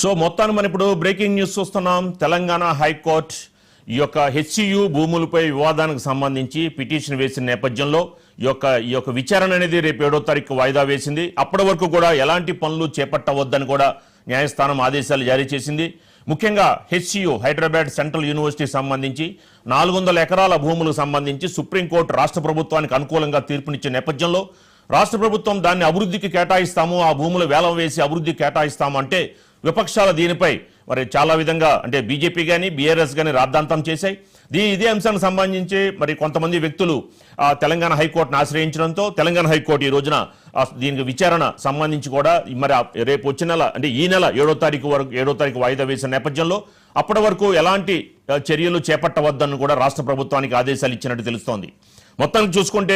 So మొత్తాన్ని మనం ఇప్పుడు బ్రేకింగ్ న్యూస్ చూస్తున్నాం. తెలంగాణ హైకోర్టు ఈ యొక్క హెచ్సియు భూములపై వివాదానికి సంబంధించి పిటిషన్ వేసిన నేపథ్యంలో ఈ యొక్క విచారణ అనేది రేపు 7వ తారీఖు వాయిదా వేసింది. అప్పటి వరకు కూడా ఎలాంటి పనులు చేపట్టవద్దని కూడా న్యాయస్థానం ఆదేశాలు జారీ చేసింది. ముఖ్యంగా హెచ్సియు హైదరాబాద్ సెంట్రల్ యూనివర్సిటీ సంబంధించి 400 ఎకరాల భూములకు సంబంధించి సుప్రీంకోర్టు రాష్ట్ర ప్రభుత్వానికి అనుకూలంగా తీర్పునిచ్చే నేపథ్యంలో రాష్ట్ర ప్రభుత్వం దాన్ని అభివృద్ధికి కేటాయిస్తాము, ఆ భూములు వేలం వేసి అభివృద్ధికి కేటాయిస్తాము అంటే విపక్షాలు దీనిపై మరి చాలా విధంగా అంటే బీజేపీ కానీ బీఆర్ఎస్ కానీ రాద్ధాంతం చేశాయి. ఇదే అంశానికి సంబంధించి మరి కొంతమంది వ్యక్తులు తెలంగాణ హైకోర్టును ఆశ్రయించడంతో తెలంగాణ హైకోర్టు ఈ రోజున దీనికి విచారణ సంబంధించి కూడా మరి రేపు వచ్చే నెల అంటే ఈ నెల 7వ తారీఖు వాయిదా వేసిన నేపథ్యంలో అప్పటి వరకు ఎలాంటి చర్యలు చేపట్టవద్దని కూడా రాష్ట్ర ప్రభుత్వానికి ఆదేశాలు ఇచ్చినట్టు తెలుస్తోంది. మొత్తానికి చూసుకుంటే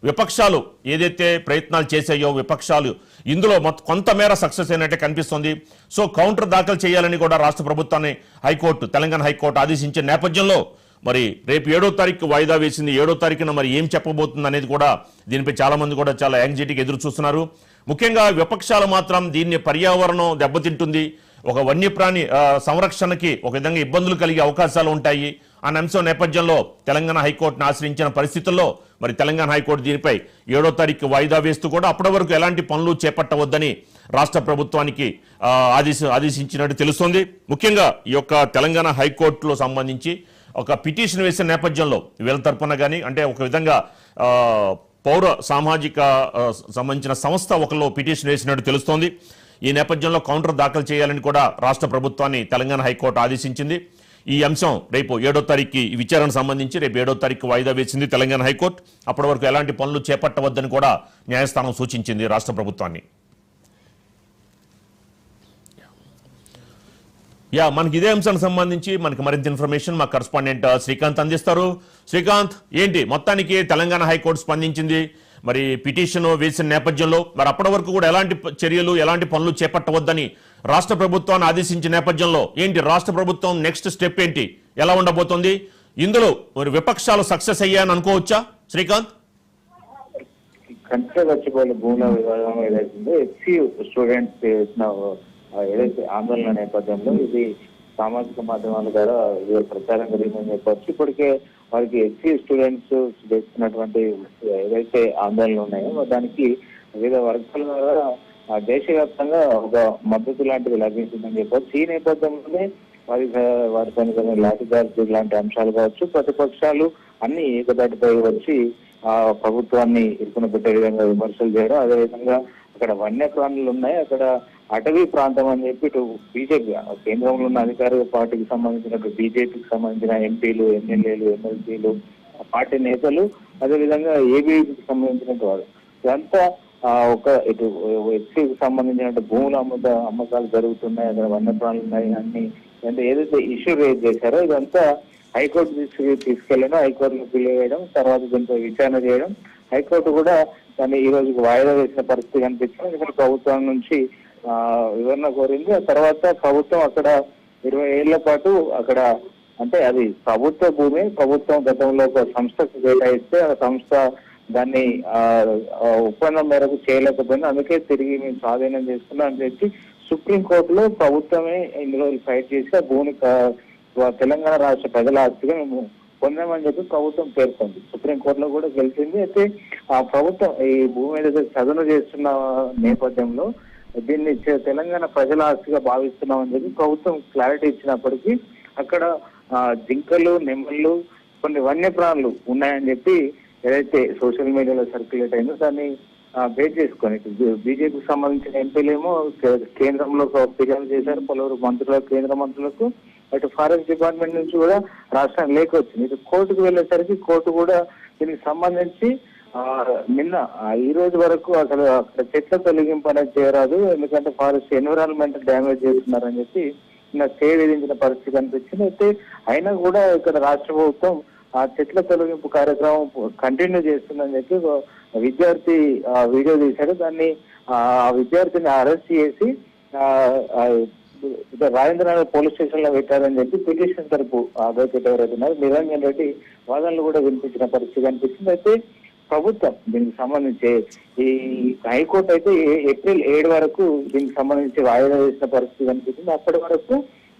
విపక్షాలు ఏదైతే ప్రయత్నాలు చేశాయో విపక్షాలు ఇందులో కొంతమేర సక్సెస్ అయినట్టే కనిపిస్తోంది. సో కౌంటర్ దాఖలు చేయాలని కూడా రాష్ట్ర ప్రభుత్వాన్ని తెలంగాణ హైకోర్టు ఆదేశించిన నేపథ్యంలో మరి రేపు 7వ తారీఖు వాయిదా వేసింది. 7వ తారీఖున మరి ఏం చెప్పబోతుంది అనేది కూడా దీనిపై చాలా మంది కూడా చాలా యాంగ్జైటీకి ఎదురు చూస్తున్నారు. ముఖ్యంగా విపక్షాలు మాత్రం దీన్ని పర్యావరణం దెబ్బతింటుంది, ఒక వన్యప్రాణి సంరక్షణకి ఒక విధంగా ఇబ్బందులు కలిగే అవకాశాలు ఉంటాయి అన్న అంశం నేపథ్యంలో తెలంగాణ హైకోర్టును ఆశ్రయించిన పరిస్థితుల్లో మరి తెలంగాణ హైకోర్టు దీనిపై 7వ తారీఖు వాయిదా వేస్తూ కూడా అప్పటి వరకు ఎలాంటి పనులు చేపట్టవద్దని రాష్ట్ర ప్రభుత్వానికి ఆదేశించినట్టు తెలుస్తోంది. ముఖ్యంగా ఈ యొక్క తెలంగాణ హైకోర్టులో సంబంధించి ఒక పిటిషన్ వేసిన నేపథ్యంలో వీళ్ళ తరపున కానీ అంటే ఒక విధంగా పౌర సామాజిక సంబంధించిన సంస్థ ఒకలో పిటిషన్ వేసినట్టు తెలుస్తోంది. ఈ నేపథ్యంలో కౌంటర్ దాఖలు చేయాలని కూడా రాష్ట్ర ప్రభుత్వాన్ని తెలంగాణ హైకోర్టు ఆదేశించింది. ఈ అంశం రేపు 7వ తారీఖుకి ఈ విచారణ సంబంధించి రేపు 7వ తారీఖు వాయిదా వేసింది తెలంగాణ హైకోర్టు. అప్పటి వరకు ఎలాంటి పనులు చేపట్టవద్దని కూడా న్యాయస్థానం సూచించింది రాష్ట్ర ప్రభుత్వాన్ని. మనకి ఇదే అంశానికి సంబంధించి మనకి మరింత ఇన్ఫర్మేషన్ మా కరెస్పాండెంట్ శ్రీకాంత్ అందిస్తారు. శ్రీకాంత్, ఏంటి మొత్తానికి తెలంగాణ హైకోర్టు స్పందించింది, మరి పిటిషన్ వేసిన నేపథ్యంలో మరి అప్పటి వరకు కూడా ఎలాంటి చర్యలు ఎలాంటి పనులు చేపట్టవద్దని రాష్ట్ర ప్రభుత్వాన్ని ఆదేశించిన నేపథ్యంలో ఏంటి రాష్ట్ర ప్రభుత్వం నెక్స్ట్ స్టెప్ ఏంటి, ఎలా ఉండబోతోంది? ఇందులో మరి విపక్షాలు సక్సెస్ అయ్యాయని అనుకోవచ్చా శ్రీకాంత్? కంచగచ్చిపోయిన భూముల వివాదం ఏదైతుందో ఎస్సీ స్టూడెంట్స్ ఏదైతే ఆందోళన నేపథ్యంలో ఇది సామాజిక మాధ్యమాల ద్వారా ప్రచారం జరిగిందని చెప్పొచ్చు. ఇప్పటికే వారికి ఎస్సీ స్టూడెంట్స్ చేస్తున్నటువంటి ఏదైతే ఆందోళనలు ఉన్నాయో దానికి వివిధ వర్గాల ద్వారా దేశవ్యాప్తంగా ఒక మద్దతు లాంటిది లభించిందని చెప్పొచ్చు. ఈ నేపథ్యంలోనే వారి లాఠీ చార్జ్ లాంటి అంశాలు కావచ్చు, ప్రతిపక్షాలు అన్ని ఏకదాటిపై వచ్చి ఆ ప్రభుత్వాన్ని ఇరుకున పెట్టే విధంగా విమర్శలు చేయడం, అదేవిధంగా అక్కడ వన్యప్రాణులు ఉన్నాయి, అక్కడ అటవీ ప్రాంతం అని చెప్పి ఇటు బీజేపీ కేంద్రంలో ఉన్న అధికార పార్టీకి సంబంధించినట్టు బీజేపీకి సంబంధించిన ఎంపీలు, ఎమ్మెల్యేలు, ఎమ్మెల్సీలు, పార్టీ నేతలు, అదేవిధంగా ఏబీకి సంబంధించినట్టు వారు ఇదంతా ఒక ఇటు ఎస్సీకి సంబంధించినట్టు భూముల అమ్మకాలు జరుగుతున్నాయి, అక్కడ వన్యప్రాణులు ఉన్నాయి అన్ని అంటే ఏదైతే ఇష్యూ రేజ్ చేశారో ఇదంతా హైకోర్టు తీసుకెళ్ళడం, హైకోర్టులో పిలివేయడం, తర్వాత దీంతో విచారణ చేయడం, హైకోర్టు కూడా దాన్ని ఈ రోజుకి వాయిదా వేసిన పరిస్థితి కనిపించింది. ఎందుకంటే ప్రభుత్వం నుంచి వివరణ కోరింది. ఆ తర్వాత ప్రభుత్వం అక్కడ 20 ఏళ్ల పాటు అక్కడ అంటే అది ప్రభుత్వ భూమి, ప్రభుత్వం గతంలో ఒక సంస్థకు కేటాయిస్తే ఆ సంస్థ దాన్ని ఒప్పందం మేరకు చేయలేకపోయింది, అందుకే తిరిగి మేము స్వాధీనం చేసుకున్నాం అని చెప్పి సుప్రీంకోర్టులో ప్రభుత్వమే ఇన్ని రోజులు ఫైట్ చేసి ఆ భూమి తెలంగాణ రాష్ట్ర ప్రజల ఆస్తిగా మేము పొందామని చెప్పి ప్రభుత్వం పేర్కొంది. సుప్రీంకోర్టులో కూడా గెలిచింది. అయితే ఆ ప్రభుత్వం ఈ భూమి మీద చదును చేస్తున్న నేపథ్యంలో దీన్ని తెలంగాణ ప్రజల ఆస్తిగా భావిస్తున్నామని చెప్పి ప్రభుత్వం క్లారిటీ ఇచ్చినప్పటికీ అక్కడ జింకలు, నెమ్మళ్ళు, కొన్ని వన్యప్రాణులు ఉన్నాయని చెప్పి ఏదైతే సోషల్ మీడియాలో సర్క్యులేట్ అయిందో దాన్ని బేస్ చేసుకొని బీజేపీకి సంబంధించిన ఎంపీలేమో కేంద్రంలో ఫిర్యాదు చేశారు, పలువురు మంత్రులకు, కేంద్ర మంత్రులకు. అటు ఫారెస్ట్ డిపార్ట్మెంట్ నుంచి కూడా రాష్ట్రానికి లేఖ వచ్చింది. ఇటు కోర్టుకు వెళ్ళేసరికి కోర్టు కూడా దీనికి సంబంధించి నిన్న ఈ రోజు వరకు అసలు అక్కడ చెట్ల తొలగింపు అనేది చేయరాదు, ఎందుకంటే ఫారెస్ట్ ఎన్విరాన్మెంటల్ డ్యామేజ్ చేస్తున్నారని చెప్పి నిన్న స్టే విధించిన పరిస్థితి కనిపించింది. అయితే అయినా కూడా ఇక్కడ రాష్ట్ర ప్రభుత్వం ఆ చెట్ల తొలగింపు కార్యక్రమం కంటిన్యూ చేస్తుందని చెప్పి విద్యార్థి వీడియో తీశాడు. దాన్ని ఆ విద్యార్థిని అరెస్ట్ చేసి రాజేంద్రనగర్ పోలీస్ స్టేషన్ లో పెట్టారని చెప్పి పిటిషన్ తరపు అడ్వకేట్ ఎవరైతే ఉన్నారు నిరంజన్ రెడ్డి వాదనలు కూడా వినిపించిన పరిస్థితి కనిపిస్తుంది. అయితే ప్రభుత్వం దీనికి సంబంధించి ఈ హైకోర్టు అయితే ఏప్రిల్ 7 వరకు దీనికి సంబంధించి వాయిదా వేసిన పరిస్థితి కనిపిస్తుంది. అప్పటి వరకు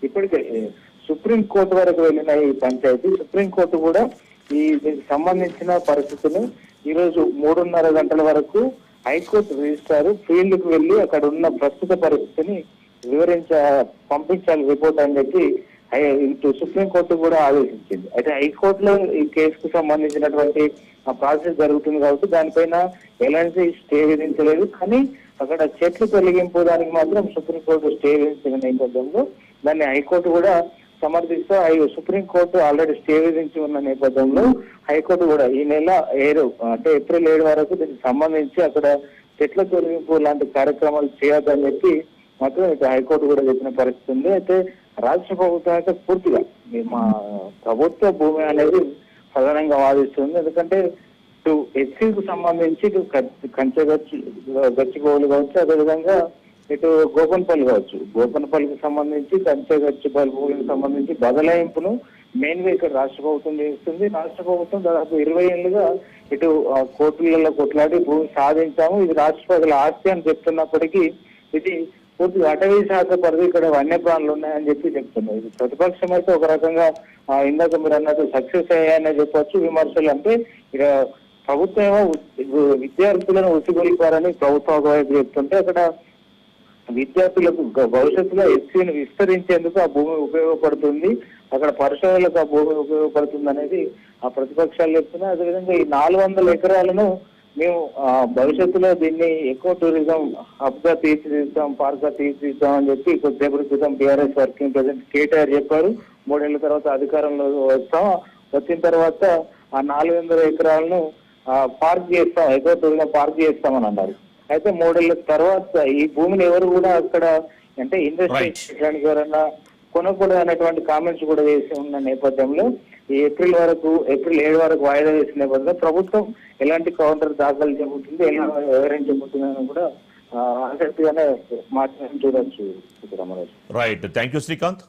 ఇప్పటికే సుప్రీంకోర్టు వరకు వెళ్ళిన ఈ పంచాయతీ సుప్రీంకోర్టు కూడా దీనికి సంబంధించిన పరిస్థితులు ఈ రోజు 3:30 గంటల వరకు హైకోర్టు రిజిస్ట్రార్ ఫీల్డ్ కు వెళ్లి అక్కడ ఉన్న ప్రస్తుత పరిస్థితిని పంపించాలి రిపోర్ట్ అని చెప్పి ఇటు సుప్రీంకోర్టు కూడా ఆదేశించింది. అయితే హైకోర్టులో ఈ కేసుకు సంబంధించినటువంటి ప్రాసెస్ జరుగుతుంది కాబట్టి దానిపైన ఎలాంటి స్టే విధించలేదు. కానీ అక్కడ చెట్లు తొలగింపు దానికి మాత్రం సుప్రీంకోర్టు స్టే విధించిన నేపథ్యంలో దాన్ని హైకోర్టు కూడా సమర్థిస్తూ సుప్రీంకోర్టు ఆల్రెడీ స్టే విధించి ఉన్న నేపథ్యంలో హైకోర్టు కూడా ఈ నెల 7 అంటే ఏప్రిల్ 7 వరకు దీనికి సంబంధించి అక్కడ చెట్ల తొలగింపు లాంటి కార్యక్రమాలు చేయొద్దని చెప్పి మాత్రం ఇక హైకోర్టు కూడా చెప్పిన పరిస్థితి ఉంది. అయితే రాష్ట్ర ప్రభుత్వం అయితే పూర్తిగా మా ప్రభుత్వ భూమి అనేది ప్రధానంగా వాదిస్తుంది. ఎందుకంటే ఇటు ఎస్సీకు సంబంధించి ఇటు గచ్చిబౌలి కావచ్చు, అదేవిధంగా ఇటు గోపన్పల్లి కావచ్చు, గోపన్పల్లికి సంబంధించి గచ్చిబౌలి భూమికి సంబంధించి బదలాయింపును మెయిన్ గా ఇక్కడ రాష్ట్ర ప్రభుత్వం చేస్తుంది. రాష్ట్ర ప్రభుత్వం దాదాపు 20 ఏళ్లుగా ఇటు కోర్టులలో కొట్లాడి భూమి సాధించాము, ఇది రాష్ట్ర ప్రజల ఆస్తి అని చెప్తున్నప్పటికీ ఇది పూర్తి అటవీ శాఖ పరిధి, ఇక్కడ వన్యప్రాణులు ఉన్నాయని చెప్పి చెప్తున్నారు. ఇది ప్రతిపక్షం అయితే ఒక రకంగా ఇందాక మీరు అన్నట్టు సక్సెస్ అయ్యాయనే చెప్పొచ్చు. విమర్శలు అంటే ఇక ప్రభుత్వం ఏమో విద్యార్థులను ఉసిగొలిపారని ప్రభుత్వం ఒకవైపు చెప్తుంటే అక్కడ విద్యార్థులకు భవిష్యత్తులో ఎస్సీని విస్తరించేందుకు ఆ భూమి ఉపయోగపడుతుంది, అక్కడ పరిశోధనలకు ఆ భూమి ఉపయోగపడుతుంది అనేది ఆ ప్రతిపక్షాలు చెప్తున్నాయి. అదేవిధంగా ఈ 400 ఎకరాలను మేము భవిష్యత్తులో దీన్ని ఎక్కువ టూరిజం హబ్ గా తీర్చిదిద్దాం, పార్క్ గా తీర్చిదిద్దాం అని చెప్పి కొద్దిసేపటి క్రితం టీఆర్ఎస్ వర్కింగ్ ప్రెసిడెంట్ కేటీఆర్ చెప్పారు. 3 ఏళ్ల తర్వాత అధికారంలో వస్తాం, వచ్చిన తర్వాత ఆ 400 ఎకరాలను పార్క్ చేస్తాం, ఎకో పార్క్ చేస్తామని అన్నారు. అయితే 3 ఏళ్ల తర్వాత ఈ భూమిని ఎవరు కూడా అక్కడ అంటే ఇన్వెస్ట్ చేయడానికి ఎవరన్నా కొనకూడదు అనేటువంటి కామెంట్స్ కూడా వేసి ఉన్న నేపథ్యంలో ఈ ఏప్రిల్ 7 వరకు వాయిదా వేసిన నేపథ్యంలో ప్రభుత్వం ఎలాంటి కౌంటర్ దాఖలు చేయబోతుంది, ఎలా వ్యవహరించబోతుంది అని కూడా ఆసక్తిగానే మాట్లాడి చూడొచ్చు. Right, thank you Srikanth.